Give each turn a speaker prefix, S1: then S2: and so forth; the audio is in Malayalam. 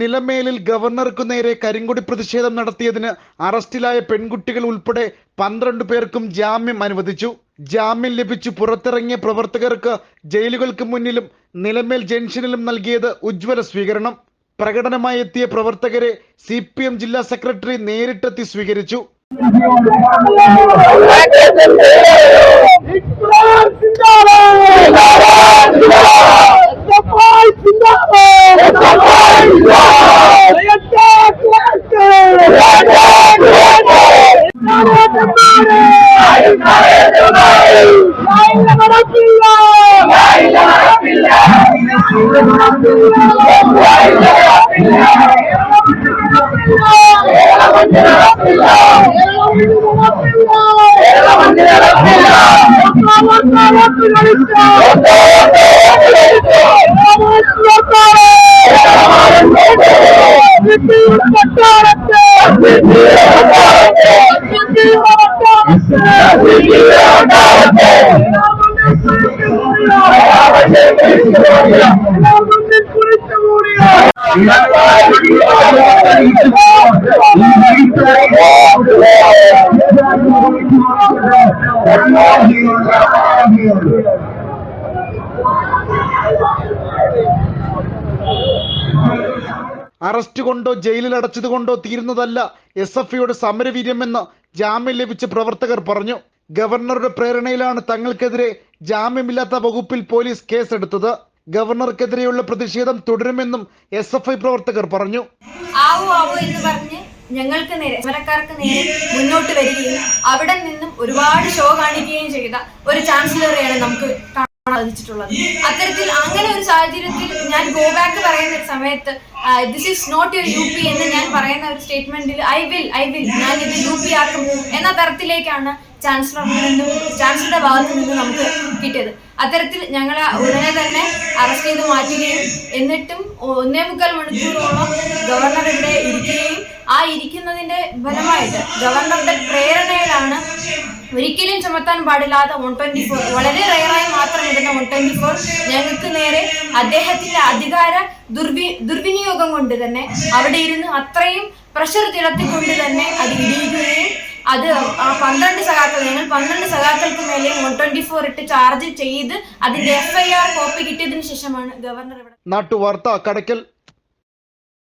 S1: നിലമേലിൽ ഗവർണർക്കു നേരെ കരിങ്കൊടി പ്രതിഷേധം നടത്തിയതിന് അറസ്റ്റിലായ പെൺകുട്ടികൾ ഉൾപ്പെടെ 12 പേർക്കും ജാമ്യം അനുവദിച്ചു. ജാമ്യം ലഭിച്ചു പുറത്തിറങ്ങിയ പ്രവർത്തകർക്ക് ജയിലുകൾക്ക് മുന്നിലും നിലമേൽ ജംഗ്ഷനിലും നൽകിയത് ഉജ്ജ്വല സ്വീകരണം. പ്രകടനമായി എത്തിയ പ്രവർത്തകരെ CPM ജില്ലാ സെക്രട്ടറി നേരിട്ടെത്തി സ്വീകരിച്ചു. അറസ്റ്റ് കൊണ്ടോ ജയിലിൽ അടച്ചതുകൊണ്ടോ തീരുന്നതല്ല SFIയുടെ സമരവീര്യമെന്ന് ജാമ്യം ലഭിച്ച പ്രവർത്തകർ പറഞ്ഞു. ഗവർണറുടെ പ്രേരണയിലാണ് തങ്ങൾക്കെതിരെ ജാമ്യമില്ലാത്ത വകുപ്പിൽ പോലീസ് കേസെടുത്തത്. ഗവർണർക്കെതിരെയുള്ള പ്രതിഷേധം തുടരുമെന്നും SFI പ്രവർത്തകർ പറഞ്ഞു.
S2: ഞങ്ങൾക്ക് നേരെ സമരക്കാർക്ക് നേരെ മുന്നോട്ട് വരികയും അവിടെ നിന്നും ഒരുപാട് ഷോ കാണിക്കുകയും ചെയ്ത ഒരു ചാൻസലറെയാണ് നമുക്ക് സാധിച്ചിട്ടുള്ളത്. അത്തരത്തിൽ അങ്ങനെ ഒരു സാഹചര്യത്തിൽ ഞാൻ ഗോ ബാക്ക് പറയുന്ന സമയത്ത് this is not your UP എന്ന് ഞാൻ പറയുന്ന ഒരു സ്റ്റേറ്റ്മെന്റിൽ ഐ വിൽ ഞാൻ ഇത് UP ആക്കും എന്ന തരത്തിലേക്കാണ് ചാൻസലറുടെ ഭാഗത്തു നിന്ന് നമുക്ക് കിട്ടിയത്. അത്തരത്തിൽ ഞങ്ങളെ ഉടനെ തന്നെ അറസ്റ്റ് ചെയ്ത് മാറ്റുകയും എന്നിട്ടും 1.25 മണിക്കൂറോളം ഗവർണർ ഇവിടെ ഇരിക്കുകയും ആ ഇരിക്കുന്നതിന്റെ ഫലമായിട്ട് ഗവർണറുടെ പ്രേരണയിലാണ് ഒരിക്കലും ചുമത്താൻ പാടില്ലാത്ത 124 വളരെ റയറായി മാത്രം ഇടുന്ന 124 ഞങ്ങൾക്ക് നേരെ അദ്ദേഹത്തിന്റെ അധികാര ദുർവിനിയോഗം കൊണ്ട് തന്നെ അവിടെ ഇരുന്ന് അത്രയും പ്രഷർ തിളത്തിക്കൊണ്ട് തന്നെ അത് ഇടിയുകയും അത് ആ 12 സഖാക്കൾ ഞങ്ങൾ 12 സഖാക്കൾക്ക് മേലെ 124 ഇട്ട് ചാർജ് ചെയ്ത് അതിന്റെ FIR കോപ്പി കിട്ടിയതിനു ശേഷമാണ് ഗവർണർ ഇവിടെ.
S1: നാട്ടുവാർത്ത കടയ്ക്കൽ.